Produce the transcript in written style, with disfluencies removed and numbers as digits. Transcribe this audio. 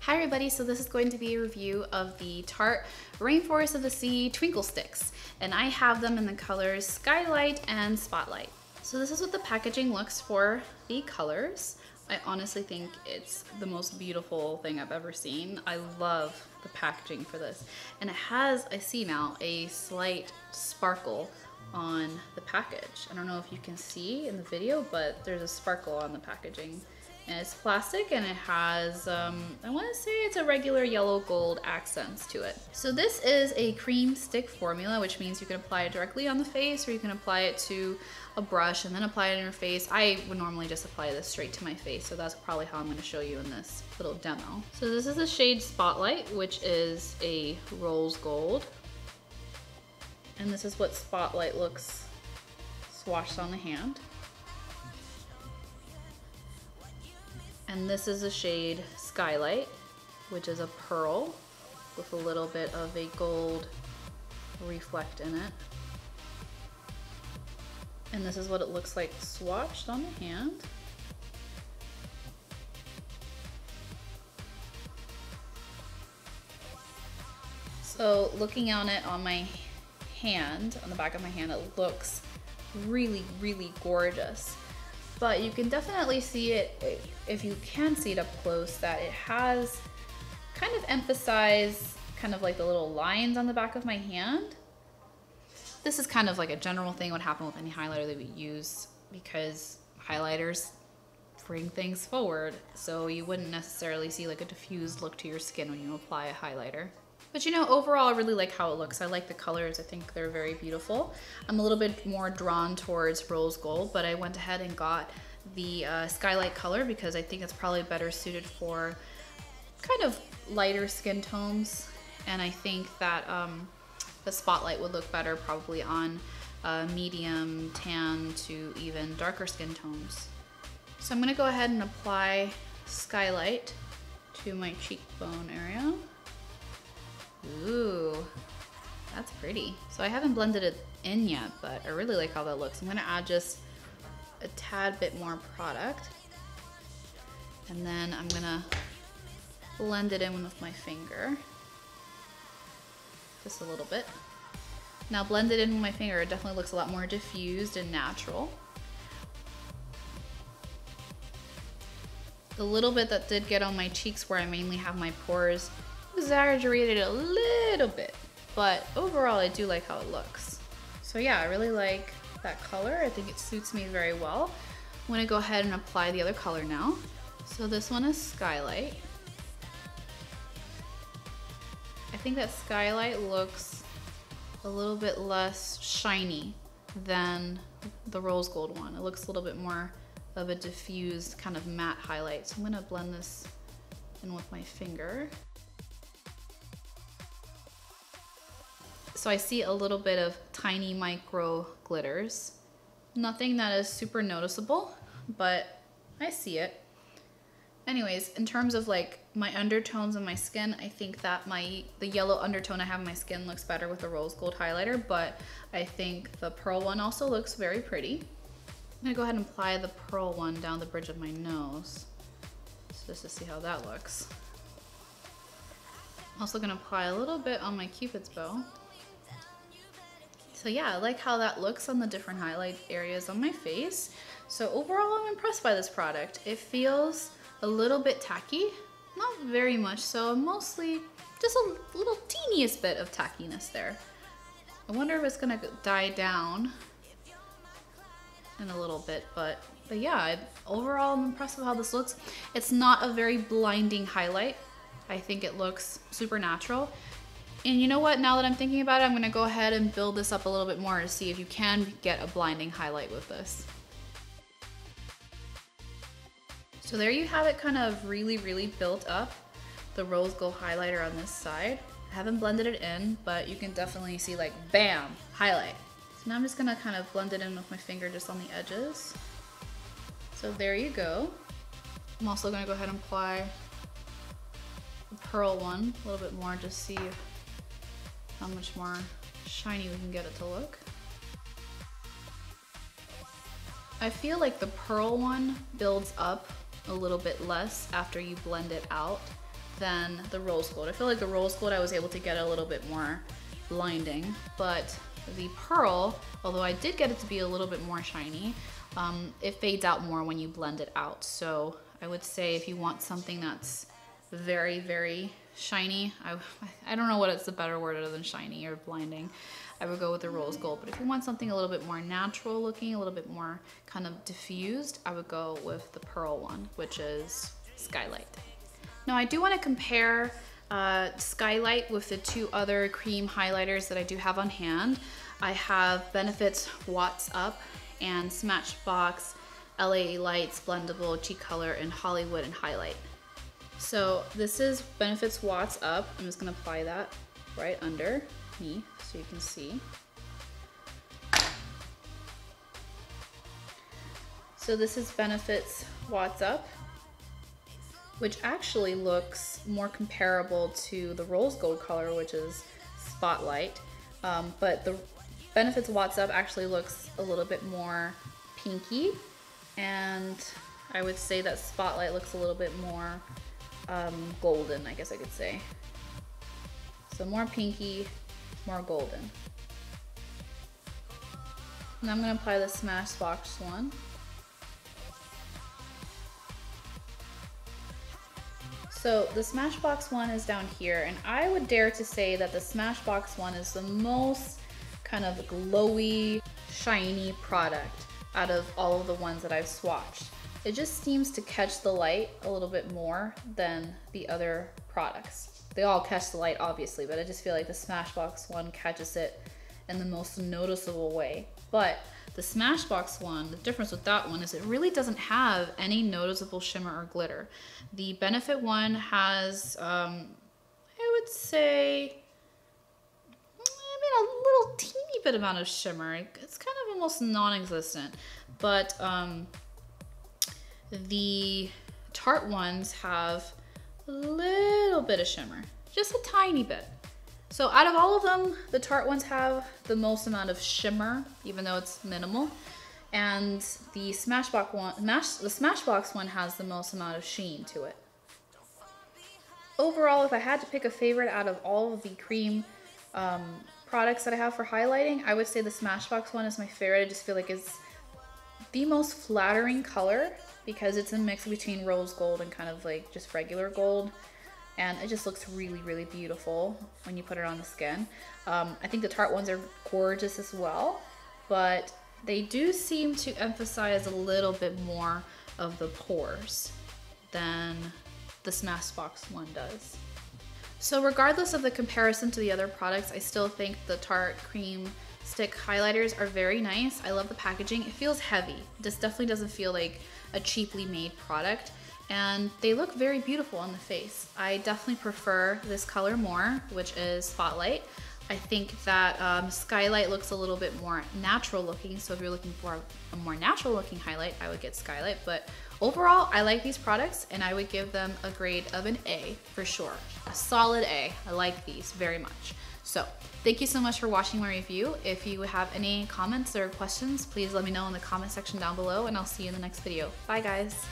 Hi everybody, so this is going to be a review of the Tarte Rainforest of the Sea Twinkle Sticks, and I have them in the colors Skylight and Spotlight. So this is what the packaging looks for the colors. I honestly think it's the most beautiful thing I've ever seen. I love the packaging for this, and it has, I see now, a slight sparkle on the package. I don't know if you can see in the video, but there's a sparkle on the packaging. And it's plastic and it has, I want to say it's a regular yellow gold accents to it. So this is a cream stick formula, which means you can apply it directly on the face or you can apply it to a brush and then apply it in your face. I would normally just apply this straight to my face, so that's probably how I'm going to show you in this little demo. So this is the shade Spotlight, which is a rose gold. And this is what Spotlight looks swatched on the hand. And this is the shade Skylight, which is a pearl with a little bit of a gold reflect in it. And this is what it looks like swatched on the hand. So looking on it on my hand, on the back of my hand, it looks really, really gorgeous. But you can definitely see it, if you can see it up close, that it has kind of emphasized kind of like the little lines on the back of my hand. This is kind of like a general thing would happen with any highlighter that we use, because highlighters bring things forward, so you wouldn't necessarily see like a diffused look to your skin when you apply a highlighter. But you know, overall I really like how it looks. I like the colors, I think they're very beautiful. I'm a little bit more drawn towards rose gold, but I went ahead and got the Skylight color because I think it's probably better suited for kind of lighter skin tones. And I think that the Spotlight would look better probably on medium tan to even darker skin tones. So I'm gonna go ahead and apply Skylight to my cheekbone area. Ooh, that's pretty. So I haven't blended it in yet, but I really like how that looks. I'm gonna add just a tad bit more product. And then I'm gonna blend it in with my finger. Just a little bit. Now blend it in with my finger, it definitely looks a lot more diffused and natural. The little bit that did get on my cheeks where I mainly have my pores, exaggerated a little bit, but overall I do like how it looks. So yeah, I really like that color. I think it suits me very well. I'm gonna go ahead and apply the other color now. So this one is Skylight. I think that Skylight looks a little bit less shiny than the rose gold one. It looks a little bit more of a diffused kind of matte highlight. So I'm gonna blend this in with my finger. So I see a little bit of tiny micro glitters. Nothing that is super noticeable, but I see it. Anyways, in terms of like my undertones in my skin, I think that the yellow undertone I have in my skin looks better with the rose gold highlighter, but I think the pearl one also looks very pretty. I'm gonna go ahead and apply the pearl one down the bridge of my nose, just to see how that looks. I'm also gonna apply a little bit on my Cupid's bow. So yeah, I like how that looks on the different highlight areas on my face. So overall, I'm impressed by this product. It feels a little bit tacky, not very much so, mostly just a little teeniest bit of tackiness there. I wonder if it's gonna die down in a little bit, but yeah, overall I'm impressed with how this looks. It's not a very blinding highlight. I think it looks super natural. And you know what, now that I'm thinking about it, I'm gonna go ahead and build this up a little bit more to see if you can get a blinding highlight with this. So there you have it, kind of really, really built up, the rose gold highlighter on this side. I haven't blended it in, but you can definitely see like, bam, highlight. So now I'm just gonna kind of blend it in with my finger just on the edges. So there you go. I'm also gonna go ahead and apply the pearl one a little bit more, just see how much more shiny we can get it to look. I feel like the pearl one builds up a little bit less after you blend it out. than the rose gold. I feel like the rose gold I was able to get a little bit more blinding, but the pearl, although I did get it to be a little bit more shiny, it fades out more when you blend it out. So I would say if you want something that's very, very shiny, I don't know what it's the better word other than shiny or blinding, I would go with the rose gold. But if you want something a little bit more natural looking, a little bit more kind of diffused, I would go with the pearl one, which is Skylight. Now I do want to compare Skylight with the two other cream highlighters that I do have on hand. I have Benefit's Watts Up and Smashbox LA Lights Blendable Cheek Color in Hollywood and Highlight. So this is Benefit's Watts Up. I'm just gonna apply that right under me so you can see. So this is Benefit's Watts Up, which actually looks more comparable to the rose gold color, which is Spotlight. But the Benefit's Watts Up actually looks a little bit more pinky, and I would say that Spotlight looks a little bit more golden, I guess I could say. So more pinky, more golden. Now I'm gonna apply the Smashbox one. So the Smashbox one is down here, and I would dare to say that the Smashbox one is the most kind of glowy, shiny product out of all of the ones that I've swatched. It just seems to catch the light a little bit more than the other products. They all catch the light obviously, but I just feel like the Smashbox one catches it in the most noticeable way. But the Smashbox one, the difference with that one is it really doesn't have any noticeable shimmer or glitter. The Benefit one has, I would say, a little teeny bit amount of shimmer. It's kind of almost non-existent. But the Tarte ones have a little bit of shimmer, just a tiny bit. So out of all of them, the Tarte ones have the most amount of shimmer, even though it's minimal. And the Smashbox one has the most amount of sheen to it. Overall, if I had to pick a favorite out of all of the cream products that I have for highlighting, I would say the Smashbox one is my favorite. I just feel like it's the most flattering color because it's a mix between rose gold and kind of like just regular gold. And it just looks really, really beautiful when you put it on the skin. I think the Tarte ones are gorgeous as well, but they do seem to emphasize a little bit more of the pores than the Smashbox one does. So regardless of the comparison to the other products, I still think the Tarte Cream Stick highlighters are very nice. I love the packaging. It feels heavy. This definitely doesn't feel like a cheaply made product. And they look very beautiful on the face. I definitely prefer this color more, which is Spotlight. I think that Skylight looks a little bit more natural looking, so if you're looking for a more natural looking highlight, I would get Skylight. But overall, I like these products and I would give them a grade of an A for sure. A solid A. I like these very much. So thank you so much for watching my review. If you have any comments or questions, please let me know in the comment section down below, and I'll see you in the next video. Bye guys.